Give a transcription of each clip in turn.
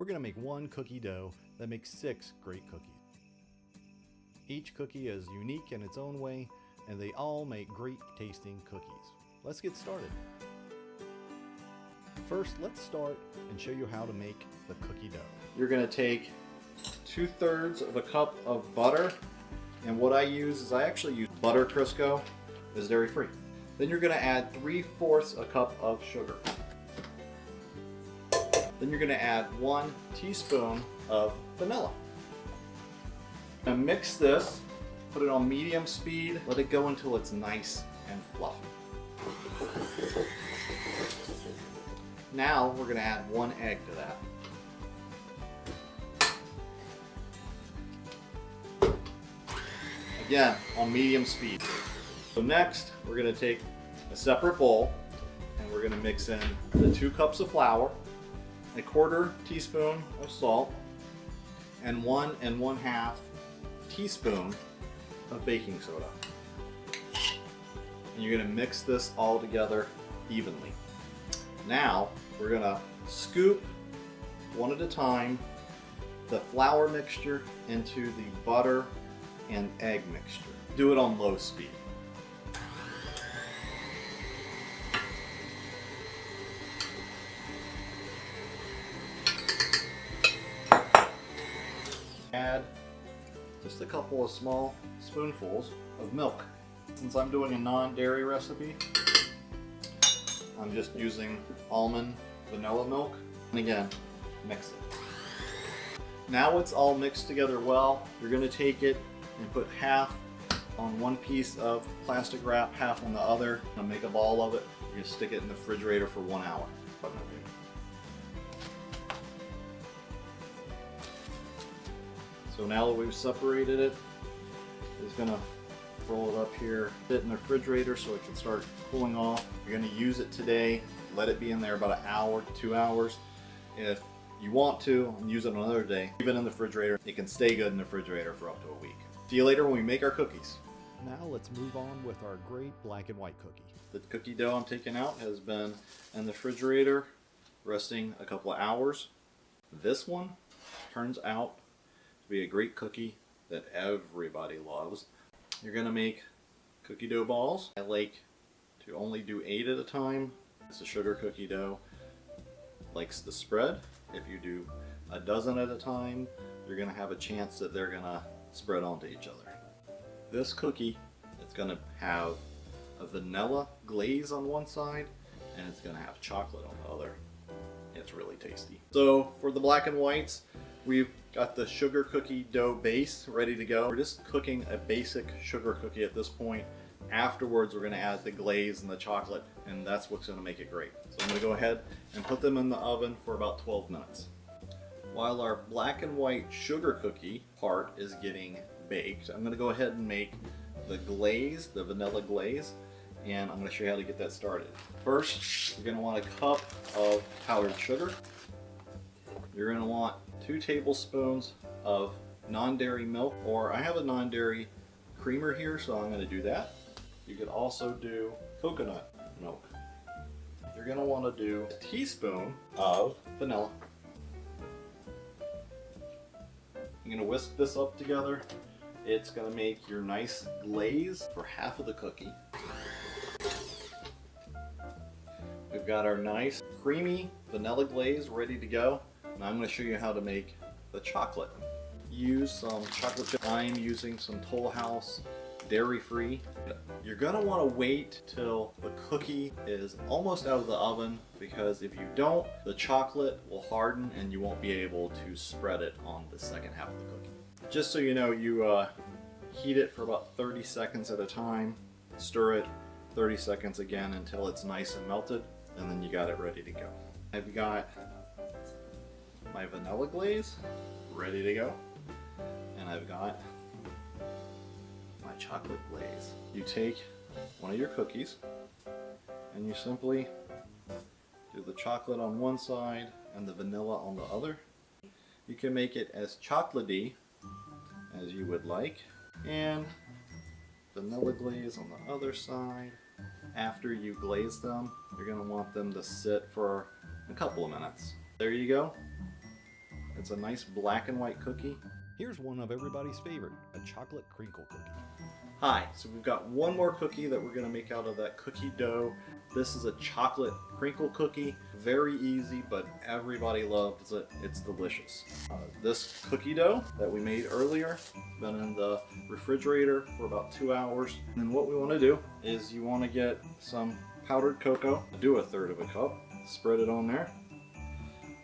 We're going to make one cookie dough that makes 6 great cookies. Each cookie is unique in its own way, and they all make great tasting cookies. Let's get started. First, let's start and show you how to make the cookie dough. You're going to take 2/3 of a cup of butter, and what I use is I actually use butter Crisco. It's dairy free. Then you're going to add 3/4 a cup of sugar. Then you're going to add 1 teaspoon of vanilla. And mix this, put it on medium speed, let it go until it's nice and fluffy. Now we're going to add 1 egg to that. Again, on medium speed. So next, we're going to take a separate bowl and we're going to mix in the 2 cups of flour, 1/4 teaspoon of salt, and 1 1/2 teaspoon of baking soda. And you're going to mix this all together evenly. Now we're going to scoop one at a time the flour mixture into the butter and egg mixture. Do it on low speed. Add just a couple of small spoonfuls of milk. Since I'm doing a non-dairy recipe, I'm just using almond vanilla milk. And again, mix it. Now it's all mixed together well. You're going to take it and put half on one piece of plastic wrap, half on the other, and make a ball of it. You're going to stick it in the refrigerator for 1 hour. So now that we've separated it, it's going to roll it up here, fit it in the refrigerator so it can start cooling off. You're going to use it today, let it be in there about 1 hour to 2 hours. If you want to, and use it another day, leave it in the refrigerator. It can stay good in the refrigerator for up to a week. See you later when we make our cookies. Now let's move on with our great black and white cookie. The cookie dough I'm taking out has been in the refrigerator, resting a couple of hours. This one turns out to be a great cookie that everybody loves. You're going to make cookie dough balls. I like to only do 8 at a time. It's a sugar cookie dough. Likes to spread. If you do a dozen at a time, you're going to have a chance that they're going to spread onto each other. This cookie, it's going to have a vanilla glaze on one side and it's going to have chocolate on the other. It's really tasty. So for the black and whites, we've got the sugar cookie dough base ready to go. We're just cooking a basic sugar cookie at this point. Afterwards, we're going to add the glaze and the chocolate, and that's what's going to make it great. So I'm going to go ahead and put them in the oven for about 12 minutes. While our black and white sugar cookie part is getting baked, I'm going to go ahead and make the glaze, the vanilla glaze, and I'm going to show you how to get that started. First, you're going to want a cup of powdered sugar. You're going to want 2 tablespoons of non-dairy milk, or I have a non-dairy creamer here, so I'm going to do that. You could also do coconut milk. You're going to want to do a teaspoon of vanilla. You're going to whisk this up together. It's going to make your nice glaze for half of the cookie. We've got our nice creamy vanilla glaze ready to go. Now I'm going to show you how to make the chocolate. Use some chocolate chip. I'm using some Toll House dairy-free. You're going to want to wait till the cookie is almost out of the oven, because if you don't, the chocolate will harden and you won't be able to spread it on the second half of the cookie. Just so you know, you heat it for about 30 seconds at a time. Stir it 30 seconds again until it's nice and melted, and then you got it ready to go. I've got my vanilla glaze ready to go, and I've got my chocolate glaze. You take one of your cookies and you simply do the chocolate on one side and the vanilla on the other. You can make it as chocolatey as you would like, and vanilla glaze on the other side. After you glaze them, you're going to want them to sit for a couple of minutes. There you go. It's a nice black and white cookie. Here's one of everybody's favorite, a chocolate crinkle cookie. Hi, so we've got one more cookie that we're gonna make out of that cookie dough. This is a chocolate crinkle cookie. Very easy, but everybody loves it. It's delicious. This cookie dough that we made earlier, been in the refrigerator for about 2 hours. And then what we wanna do is you wanna get some powdered cocoa. Do 1/3 of a cup, spread it on there.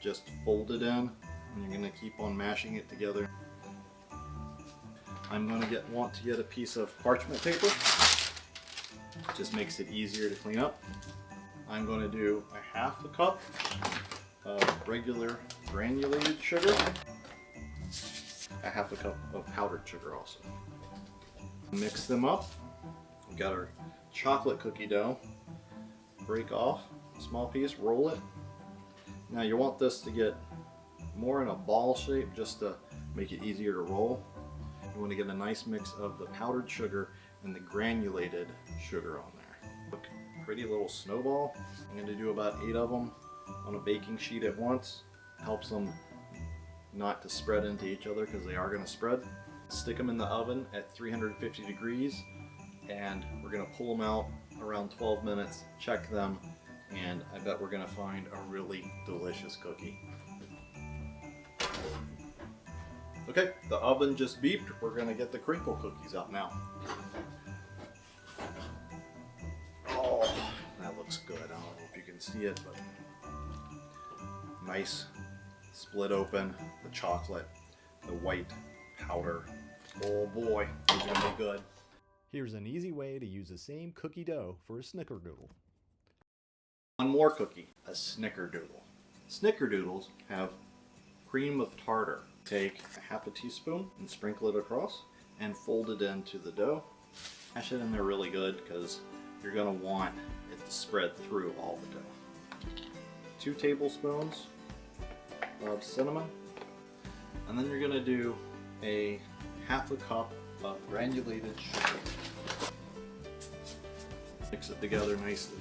Just fold it in, and you're gonna keep on mashing it together. I'm going to want to get a piece of parchment paper. Just makes it easier to clean up. I'm going to do 1/2 cup of regular granulated sugar, 1/2 cup of powdered sugar also. Mix them up. We've got our chocolate cookie dough. Break off a small piece, roll it. Now you want this to get more in a ball shape just to make it easier to roll. You want to get a nice mix of the powdered sugar and the granulated sugar on there. Look, pretty little snowball. I'm going to do about 8 of them on a baking sheet at once. Helps them not to spread into each other because they are going to spread. Stick them in the oven at 350 degrees and we're going to pull them out around 12 minutes, check them, and I bet we're going to find a really delicious cookie. Okay, the oven just beeped. We're gonna get the crinkle cookies out now. Oh, that looks good. I don't know if you can see it, but nice split open, the chocolate, the white powder. Oh boy, these are gonna be good. Here's an easy way to use the same cookie dough for a snickerdoodle. One more cookie, a snickerdoodle. Snickerdoodles have cream of tartar. Take 1/2 teaspoon and sprinkle it across and fold it into the dough. Mash it in there really good because you're going to want it to spread through all the dough. 2 tablespoons of cinnamon, and then you're going to do 1/2 cup of granulated sugar. Mix it together nicely.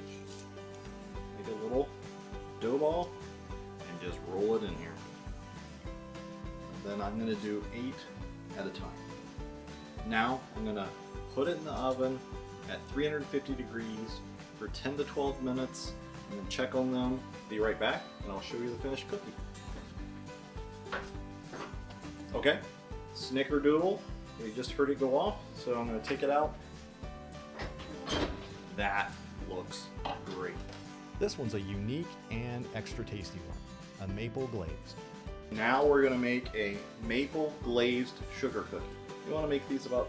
Make a little dough ball and just roll it in here. Then I'm going to do 8 at a time. Now I'm going to put it in the oven at 350 degrees for 10 to 12 minutes and then check on them. Be right back and I'll show you the finished cookie. Okay, snickerdoodle, we just heard it go off, so I'm going to take it out. That looks great. This one's a unique and extra tasty one, a maple glazed. Now we're going to make a maple glazed sugar cookie. You want to make these about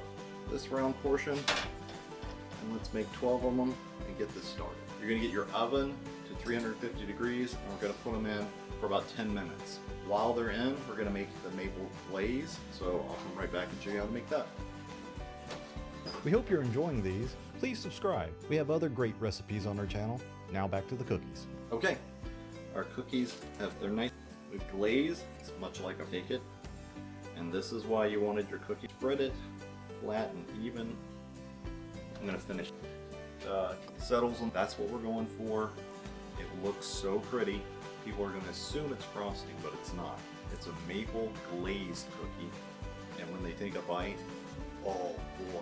this round portion, and let's make 12 of them and get this started. You're going to get your oven to 350 degrees and we're going to put them in for about 10 minutes. While they're in, we're going to make the maple glaze, so I'll come right back and show you how to make that. We hope you're enjoying these. Please subscribe. We have other great recipes on our channel. Now back to the cookies. Okay, our cookies they're nice. We've glazed, it's much like a bake it, and this is why you wanted your cookie. Spread it flat and even. I'm gonna finish. Settles them. That's what we're going for. It looks so pretty. People are gonna assume it's frosting, but it's not. It's a maple glazed cookie, and when they take a bite, oh boy.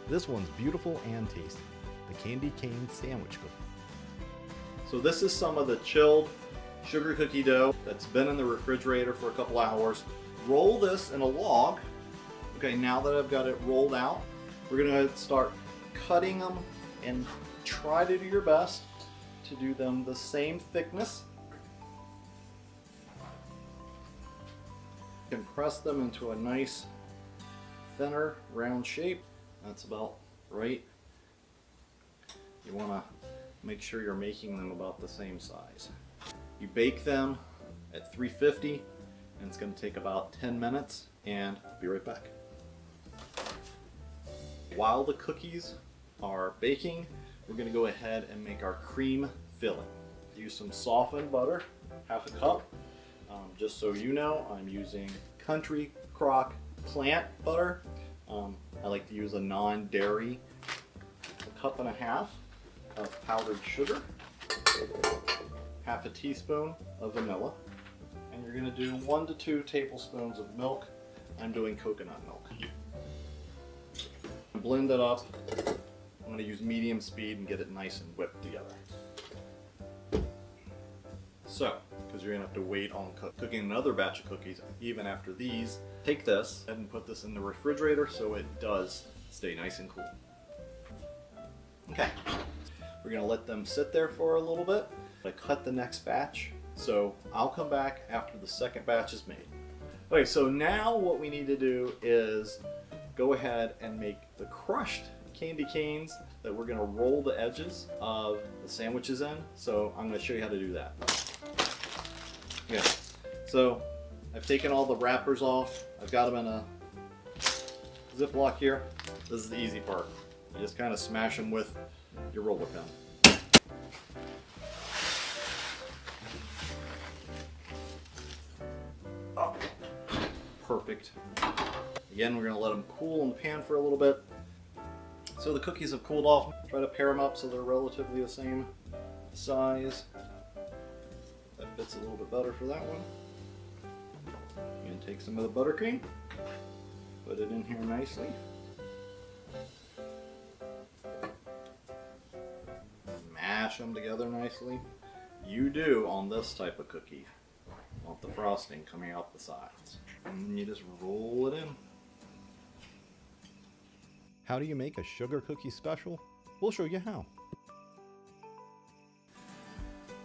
This one's beautiful and tasty. The candy cane sandwich cookie. So this is some of the chilled sugar cookie dough that's been in the refrigerator for a couple hours. Roll this in a log. Okay, now that I've got it rolled out, we're gonna start cutting them and try to do your best to do them the same thickness. You can press them into a nice thinner round shape. That's about right. You wanna make sure you're making them about the same size. You bake them at 350 and it's going to take about 10 minutes and I'll be right back. While the cookies are baking, we're going to go ahead and make our cream filling. Use some softened butter, 1/2 cup. Just so you know, I'm using Country Crock plant butter. I like to use a non-dairy. 1.5 cups of powdered sugar, 1/2 teaspoon of vanilla, and You're going to do 1 to 2 tablespoons of milk. I'm doing coconut milk. Blend it up. I'm going to use medium speed and get it nice and whipped together. So, because you're going to have to wait on cooking another batch of cookies even after these, take this and put this in the refrigerator so it does stay nice and cool. Okay, we're going to let them sit there for a little bit. I cut the next batch, so I'll come back after the second batch is made. Okay, so now what we need to do is go ahead and make the crushed candy canes that we're going to roll the edges of the sandwiches in. So I'm going to show you how to do that. Yeah, so I've taken all the wrappers off. I've got them in a Ziploc here. This is the easy part. You just kind of smash them with your roller pin. Oh, perfect. Again, we're going to let them cool in the pan for a little bit. So the cookies have cooled off. Try to pair them up so they're relatively the same size. That fits a little bit better for that one. You're going to take some of the buttercream, put it in here nicely. Mash them together nicely. You do on this type of cookie want the frosting coming out the sides. And you just roll it in. How do you make a sugar cookie special? We'll show you how.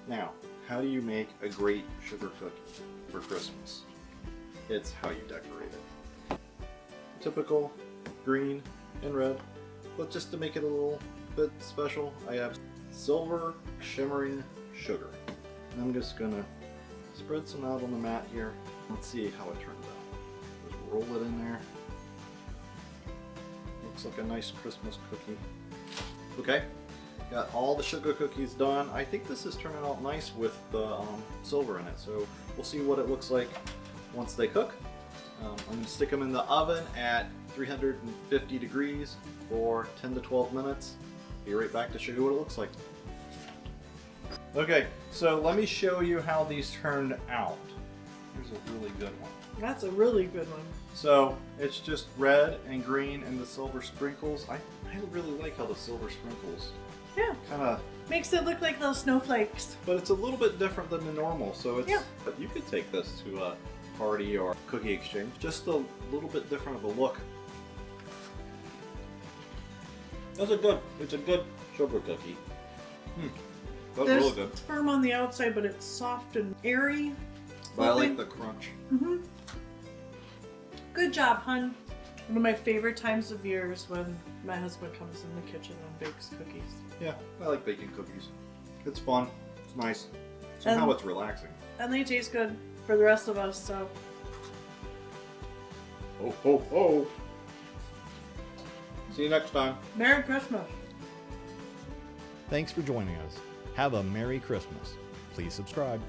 Now, how do you make a great sugar cookie for Christmas? It's how you decorate it. Typical green and red, but just to make it a little bit special, I have silver shimmering sugar. And I'm just gonna spread some out on the mat here. Let's see how it turns out. Just roll it in there. Looks like a nice Christmas cookie. Okay, got all the sugar cookies done. I think this is turning out nice with the silver in it, so we'll see what it looks like once they cook. I'm going to stick them in the oven at 350 degrees for 10 to 12 minutes. Be right back to show you what it looks like. Okay, so let me show you how these turned out. Here's a really good one. That's a really good one. So it's just red and green and the silver sprinkles. I really like how the silver sprinkles Yeah. kind of Makes it look like little snowflakes. but it's a little bit different than the normal. So it's Yeah. but you could take this to a party or cookie exchange. Just a little bit different of a look. It's a good sugar cookie. That's really good. It's firm on the outside, but it's soft and airy. But I like the crunch. Mm-hmm. Good job, hun. One of my favorite times of year is when my husband comes in the kitchen and bakes cookies. Yeah, I like baking cookies. It's fun. It's nice. Somehow it's relaxing. And they taste good for the rest of us, so. Ho, ho, ho. See you next time. Merry Christmas. Thanks for joining us. Have a Merry Christmas. Please subscribe.